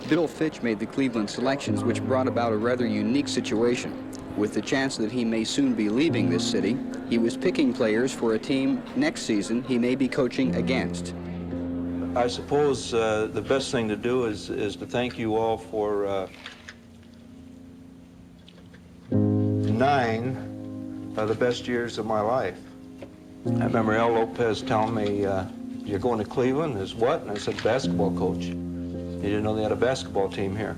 Bill Fitch made the Cleveland selections, which brought about a rather unique situation. With the chance that he may soon be leaving this city, he was picking players for a team next season he may be coaching against. I suppose the best thing to do is to thank you all for 9 of the best years of my life. I remember El Lopez telling me, you're going to Cleveland? Is what? And I said, basketball coach. He didn't know they had a basketball team here.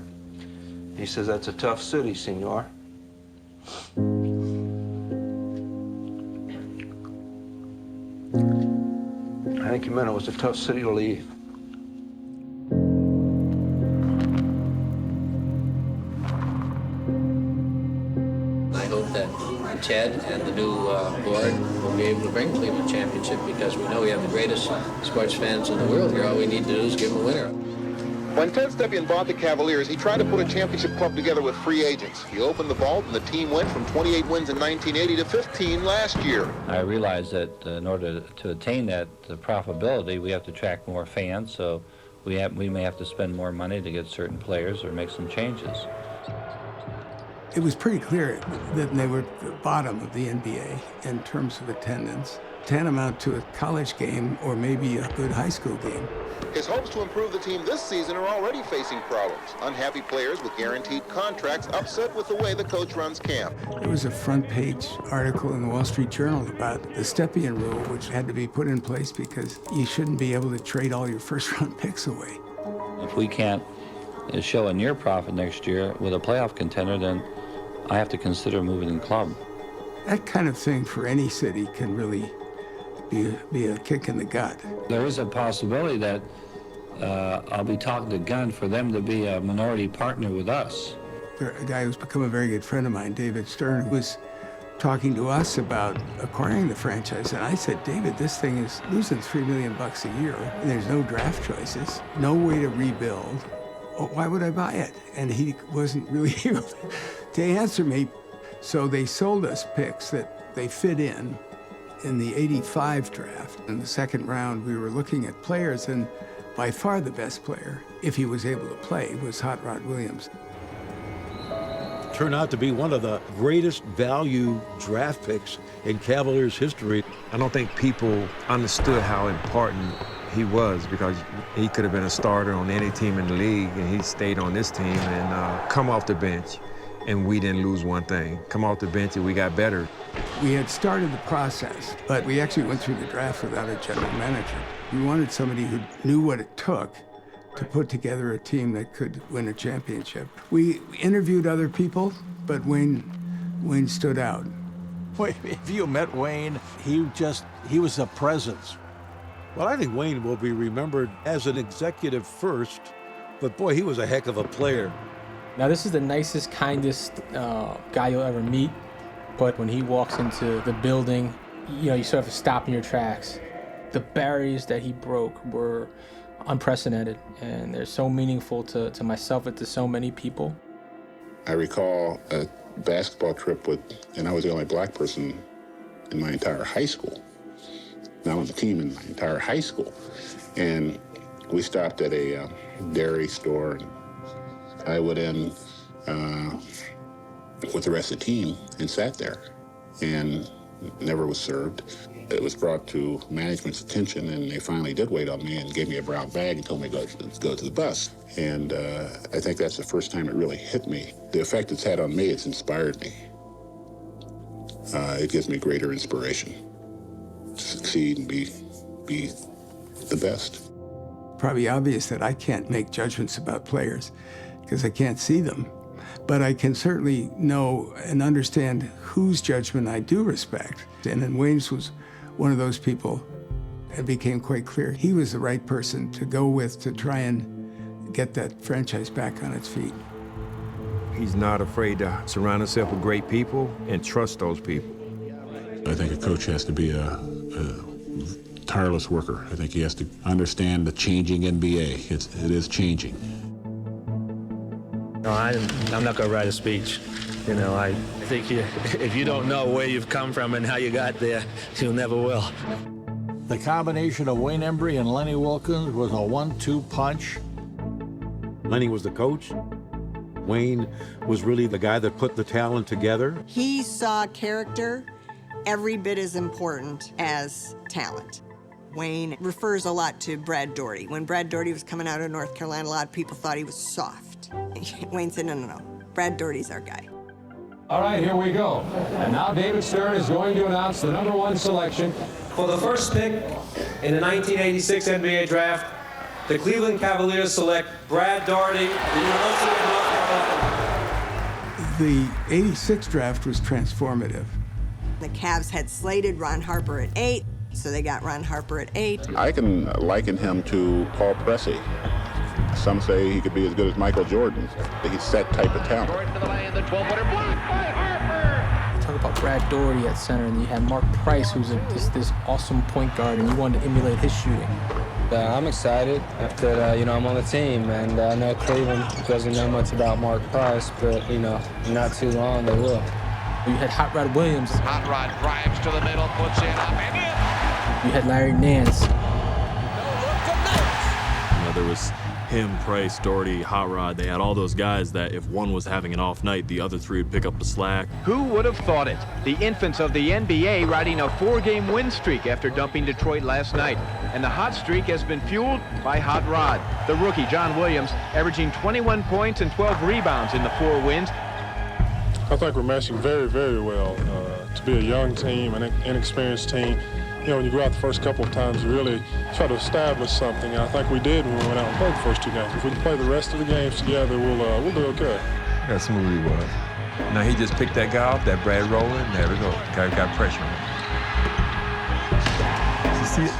He says, that's a tough city, senor. I think he meant it was a tough city to leave. I hope that Ted and the new board will be able to bring Cleveland championship, because we know we have the greatest sports fans in the world here. All we need to do is give them a winner. When Ted Stepien bought the Cavaliers, he tried to put a championship club together with free agents. He opened the vault, and the team went from 28 wins in 1980 to 15 last year. I realized that in order to attain that profitability, we have to attract more fans, so we may have to spend more money to get certain players or make some changes. It was pretty clear that they were at the bottom of the NBA in terms of attendance, tantamount to a college game or maybe a good high school game. His hopes to improve the team this season are already facing problems. Unhappy players with guaranteed contracts upset with the way the coach runs camp. There was a front-page article in the Wall Street Journal about the Stepien rule, which had to be put in place because you shouldn't be able to trade all your first-round picks away. If we can't show a near profit next year with a playoff contender, then I have to consider moving the club. That kind of thing for any city can really be a kick in the gut. There is a possibility that I'll be talking to Gunn for them to be a minority partner with us. A guy who's become a very good friend of mine, David Stern, was talking to us about acquiring the franchise. And I said, David, this thing is losing $3 million a year, and there's no draft choices, no way to rebuild. Why would I buy it? And he wasn't really able to answer me. So they sold us picks that they fit in the 85 draft. In the second round, we were looking at players, and by far the best player, if he was able to play, was Hot Rod Williams. Turned out to be one of the greatest value draft picks in Cavaliers history. I don't think people understood how important he was, because he could have been a starter on any team in the league, and he stayed on this team and come off the bench, and we didn't lose one thing. Come off the bench and we got better. We had started the process, but we actually went through the draft without a general manager. We wanted somebody who knew what it took to put together a team that could win a championship. We interviewed other people, but Wayne stood out. Wait, if you met Wayne, he was a presence. Well, I think Wayne will be remembered as an executive first, but boy, he was a heck of a player. Now, this is the nicest, kindest guy you'll ever meet, but when he walks into the building, you sort of stop in your tracks. The barriers that he broke were unprecedented, and they're so meaningful to myself and to so many people. I recall a basketball trip and I was the only black person in my entire high school. Not on the team, in my entire high school. And we stopped at a dairy store, and I went in with the rest of the team and sat there, and never was served. It was brought to management's attention, and they finally did wait on me and gave me a brown bag and told me to go to the bus. And I think that's the first time it really hit me. The effect it's had on me, it's inspired me. It gives me greater inspiration to succeed and be the best. Probably obvious that I can't make judgments about players because I can't see them. But I can certainly know and understand whose judgment I do respect. And then Wayne's was one of those people. It became quite clear he was the right person to go with to try and get that franchise back on its feet. He's not afraid to surround himself with great people and trust those people. I think a coach has to be a tireless worker. I think he has to understand the changing NBA. It is changing. No, I'm not going to write a speech. I think if you don't know where you've come from and how you got there, you never will. The combination of Wayne Embry and Lenny Wilkens was a 1-2 punch. Lenny was the coach. Wayne was really the guy that put the talent together. He saw character every bit as important as talent. Wayne refers a lot to Brad Daugherty. When Brad Daugherty was coming out of North Carolina, a lot of people thought he was soft. Wayne said, no. Brad Daugherty's our guy. All right, here we go. And now David Stern is going to announce the #1 selection. For the first pick in the 1986 NBA Draft, the Cleveland Cavaliers select Brad Daugherty, the University of North Carolina. The '86 draft was transformative. The Cavs had slated Ron Harper at 8, so they got Ron Harper at 8. I can liken him to Paul Pressey. Some say he could be as good as Michael Jordan. He's that type of talent. Jordan to the lane, the 12-footer blocked by Harper. Talk about Brad Daugherty at center, and you had Mark Price, who's this awesome point guard, and you wanted to emulate his shooting. I'm excited that I'm on the team, and I know Cleveland doesn't know much about Mark Price, but not too long they will. You had Hot Rod Williams. Hot Rod drives to the middle, puts in, up and in. You had Larry Nance. There was him, Price, Daugherty, Hot Rod. They had all those guys that if one was having an off night, the other three would pick up the slack. Who would have thought it? The infants of the NBA riding a 4-game win streak after dumping Detroit last night. And the hot streak has been fueled by Hot Rod. The rookie, John Williams, averaging 21 points and 12 rebounds in the 4 wins. I think we're meshing very, very well. To be a young team, an inexperienced team, when you go out the first couple of times, you really try to establish something. And I think we did when we went out and played the first 2 games. If we can play the rest of the games together, we'll do okay. How smooth he was. Now he just picked that guy off, that Brad Rowland. There we go. Got pressure on him.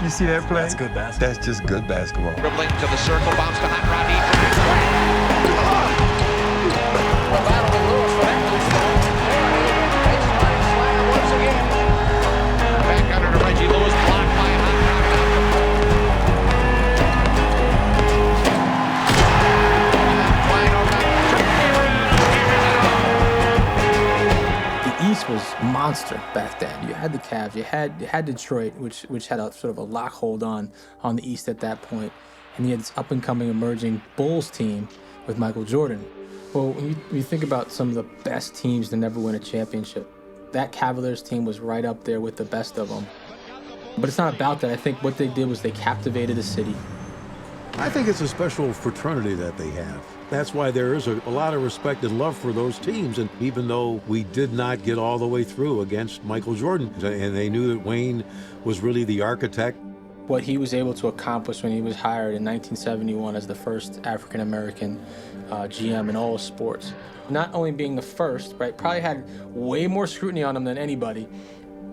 You see that play? That's good basketball. That's just good basketball. Dribbling to the circle, bounce to Hot Rod. Well, that'll be Lewis for that loose ball. Baseline slam once again. Back under to Reggie Lewis, blocked by Hot Rod. The East was monster back then. You had the Cavs, you had Detroit, which had a sort of a lock hold on the East at that point, and you had this up-and-coming emerging Bulls team with Michael Jordan. Well, when you think about some of the best teams to never win a championship, that Cavaliers team was right up there with the best of them. But it's not about that. I think what they did was they captivated a city. I think it's a special fraternity that they have. That's why there is a lot of respect and love for those teams. And even though we did not get all the way through against Michael Jordan, and they knew that Wayne was really the architect. What he was able to accomplish when he was hired in 1971 as the first African-American GM in all sports. Not only being the first, right, probably had way more scrutiny on him than anybody,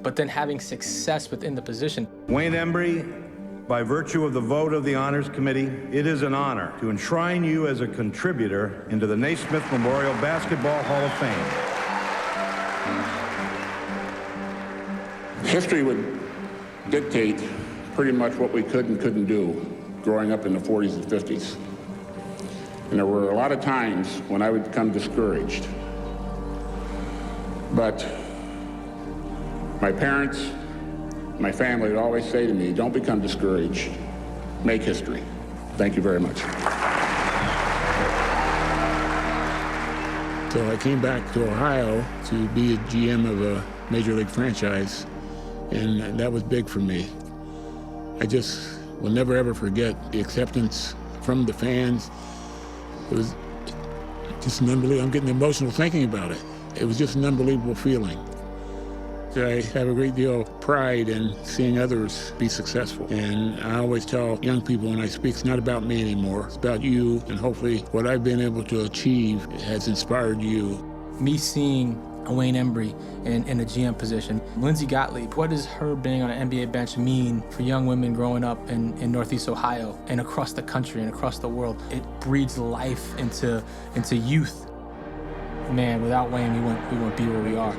but then having success within the position. Wayne Embry, by virtue of the vote of the Honors Committee, it is an honor to enshrine you as a contributor into the Naismith Memorial Basketball Hall of Fame. History would dictate pretty much what we could and couldn't do growing up in the 40s and 50s. And there were a lot of times when I would become discouraged. But my parents, my family would always say to me, don't become discouraged, make history. Thank you very much. So I came back to Ohio to be a GM of a major league franchise, and that was big for me. I just will never ever forget the acceptance from the fans. It was just an unbelievable, I'm getting emotional thinking about it. It was just an unbelievable feeling. I have a great deal of pride in seeing others be successful. And I always tell young people when I speak, it's not about me anymore. It's about you, and hopefully what I've been able to achieve has inspired you. Me seeing Wayne Embry in a GM position. Lindsey Gottlieb, what does her being on an NBA bench mean for young women growing up in Northeast Ohio and across the country and across the world? It breeds life into youth. Man, without Wayne, we wouldn't be where we are.